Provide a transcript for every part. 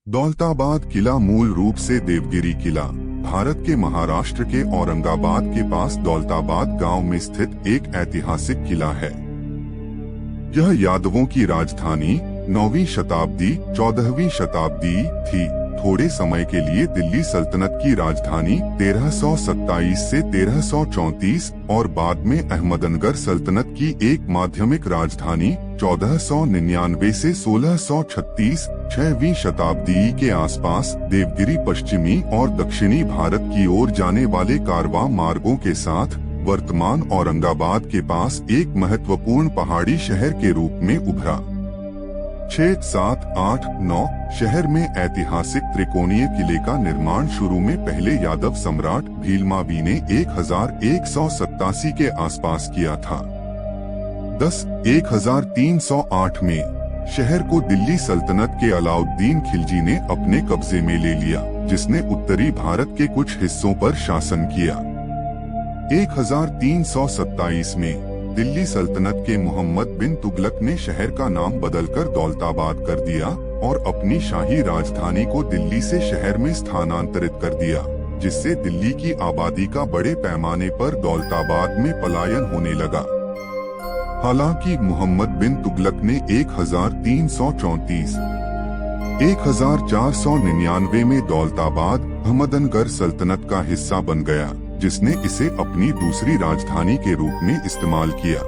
दौलताबाद किला मूल रूप से देवगिरी किला भारत के महाराष्ट्र के औरंगाबाद के पास दौलताबाद गांव में स्थित एक ऐतिहासिक किला है। यह यादवों की राजधानी 9वीं शताब्दी 14वीं शताब्दी थी। थोड़े समय के लिए दिल्ली सल्तनत की राजधानी 1327 से 1334 और बाद में अहमदनगर सल्तनत की एक माध्यमिक राजधानी 1499 से 1636 6वीं शताब्दी के आसपास देवगिरी पश्चिमी और दक्षिणी भारत की ओर जाने वाले कारवां मार्गों के साथ वर्तमान औरंगाबाद के पास एक महत्वपूर्ण पहाड़ी शहर के रूप में उभरा। 6, 7, 8, 9 शहर में ऐतिहासिक त्रिकोणीय किले का निर्माण शुरू में पहले यादव सम्राट भीलमावी ने 1187 के आसपास किया था। 10, 1308 में शहर को दिल्ली सल्तनत के अलाउद्दीन खिलजी ने अपने कब्जे में ले लिया, जिसने उत्तरी भारत के कुछ हिस्सों पर शासन किया। 1327 में दिल्ली सल्तनत के मोहम्मद बिन तुगलक ने शहर का नाम बदलकर दौलताबाद कर दिया और अपनी शाही राजधानी को दिल्ली से शहर में स्थानांतरित कर दिया, जिससे दिल्ली की आबादी का बड़े पैमाने पर दौलताबाद में पलायन होने लगा। हालांकि मोहम्मद बिन तुगलक ने 1499 में दौलताबाद अहमदनगर सल्तनत का हिस्सा बन गया, जिसने इसे अपनी दूसरी राजधानी के रूप में इस्तेमाल किया।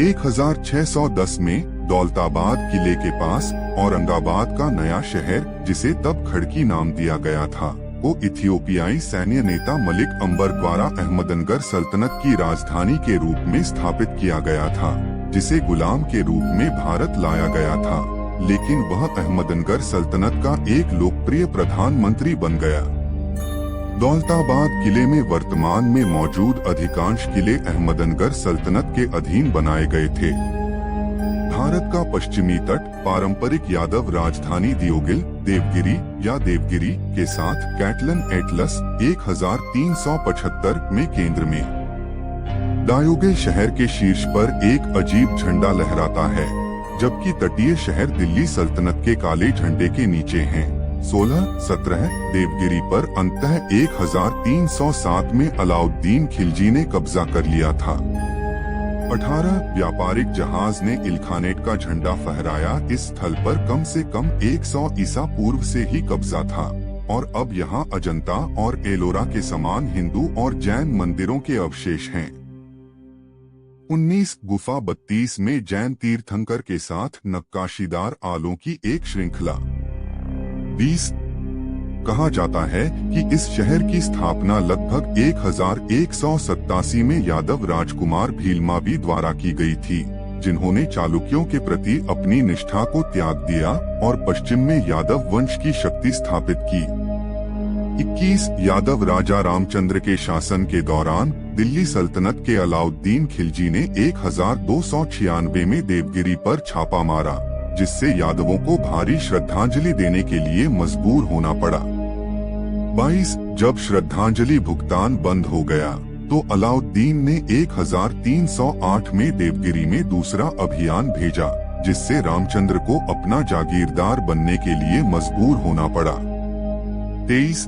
1610 में दौलताबाद किले के पास औरंगाबाद का नया शहर, जिसे तब खड़की नाम दिया गया था, को इथियोपियाई सैन्य नेता मलिक अंबर द्वारा अहमदनगर सल्तनत की राजधानी के रूप में स्थापित किया गया था, जिसे गुलाम के रूप में भारत लाया गया था, लेकिन वह अहमदनगर सल्तनत का एक लोकप्रिय प्रधानमंत्री बन गया। दौलताबाद किले में वर्तमान में मौजूद अधिकांश किले अहमदनगर सल्तनत के अधीन बनाए गए थे। भारत का पश्चिमी तट पारंपरिक यादव राजधानी दियोगिल देवगिरी या देवगिरी के साथ कैटलन एटलस 1375 में केंद्र में। दायोगे शहर के शीर्ष पर एक अजीब झंडा लहराता है, जबकि तटीय शहर दिल्ली सल्तनत के काले झंडे के नीचे हैं। 16-17 देवगिरी पर अंततः 1307 में अलाउद्दीन खिलजी ने कब्जा कर लिया था। 18 व्यापारिक जहाज ने इल्खानेट का झंडा फहराया। इस स्थल पर कम से कम 100 ईसा पूर्व से ही कब्जा था और अब यहाँ अजंता और एलोरा के समान हिंदू और जैन मंदिरों के अवशेष हैं। 19 गुफा 32 में जैन तीर्थंकर के साथ नक्काशीदार आलों की एक श्रृंखला। 20 कहा जाता है कि इस शहर की स्थापना लगभग 1187 में यादव राजकुमार भीलमावी द्वारा की गई थी, जिन्होंने चालुक्यों के प्रति अपनी निष्ठा को त्याग दिया और पश्चिम में यादव वंश की शक्ति स्थापित की। 21 यादव राजा रामचंद्र के शासन के दौरान दिल्ली सल्तनत के अलाउद्दीन खिलजी ने 1296 में देवगिरी पर छापा मारा, जिससे यादवों को भारी श्रद्धांजलि देने के लिए मजबूर होना पड़ा। 22 जब श्रद्धांजलि भुगतान बंद हो गया, तो अलाउद्दीन ने 1308 में देवगिरी में दूसरा अभियान भेजा, जिससे रामचंद्र को अपना जागीरदार बनने के लिए मजबूर होना पड़ा। 23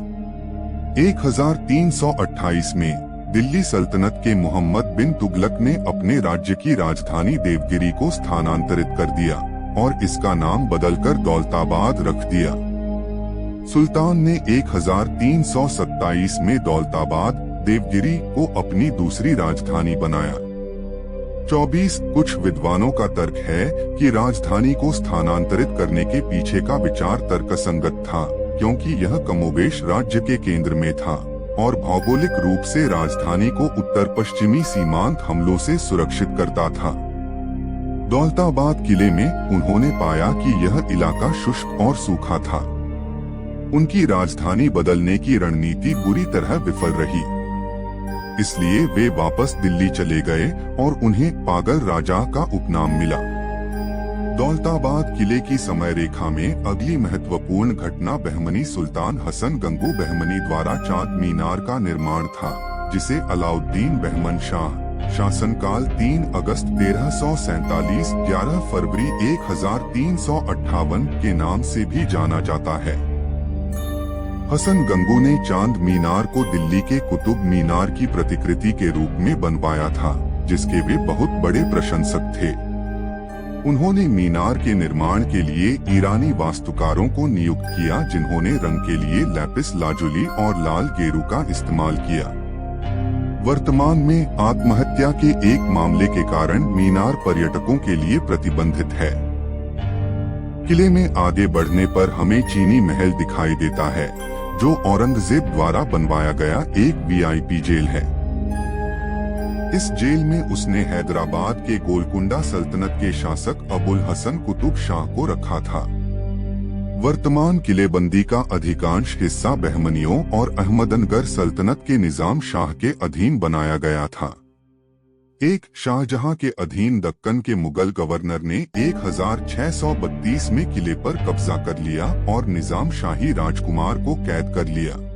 1328 में दिल्ली सल्तनत के मोहम्मद बिन तुगलक ने अपने राज्य की राजधानी देवगिरी को स्थानांतरित कर दिया और इसका नाम बदलकर दौलताबाद रख दिया। सुल्तान ने 1327 में दौलताबाद देवगिरी को अपनी दूसरी राजधानी बनाया। 24 कुछ विद्वानों का तर्क है कि राजधानी को स्थानांतरित करने के पीछे का विचार तर्कसंगत था, क्योंकि यह कमोबेश राज्य के केंद्र में था और भौगोलिक रूप से राजधानी को उत्तर पश्चिमी सीमांत हमलों से सुरक्षित करता था। दौलताबाद किले में उन्होंने पाया कि यह इलाका शुष्क और सूखा था। उनकी राजधानी बदलने की रणनीति बुरी तरह विफल रही, इसलिए वे वापस दिल्ली चले गए और उन्हें पागल राजा का उपनाम मिला। दौलताबाद किले की समय रेखा में अगली महत्वपूर्ण घटना बहमनी सुल्तान हसन गंगू बहमनी द्वारा चांद मीनार का निर्माण था, जिसे अलाउद्दीन बहमन शाह शासनकाल 3 अगस्त 1347 11 फरवरी 1358 के नाम से भी जाना जाता है। हसन गंगू ने चांद मीनार को दिल्ली के कुतुब मीनार की प्रतिकृति के रूप में बनवाया था, जिसके वे बहुत बड़े प्रशंसक थे। उन्होंने मीनार के निर्माण के लिए ईरानी वास्तुकारों को नियुक्त किया, जिन्होंने रंग के लिए लैपिस लाजुली और लाल गेरू का इस्तेमाल किया। वर्तमान में आत्महत्या के एक मामले के कारण मीनार पर्यटकों के लिए प्रतिबंधित है। किले में आगे बढ़ने पर हमें चीनी महल दिखाई देता है, जो औरंगजेब द्वारा बनवाया गया एक वीआईपी जेल है। इस जेल में उसने हैदराबाद के गोलकुंडा सल्तनत के शासक अबुल हसन कुतुब शाह को रखा था। वर्तमान किलेबंदी का अधिकांश हिस्सा बहमनियों और अहमदनगर सल्तनत के निजाम शाह के अधीन बनाया गया था। एक शाहजहां के अधीन दक्कन के मुगल गवर्नर ने 1632 में किले पर कब्जा कर लिया और निजाम शाही राजकुमार को कैद कर लिया।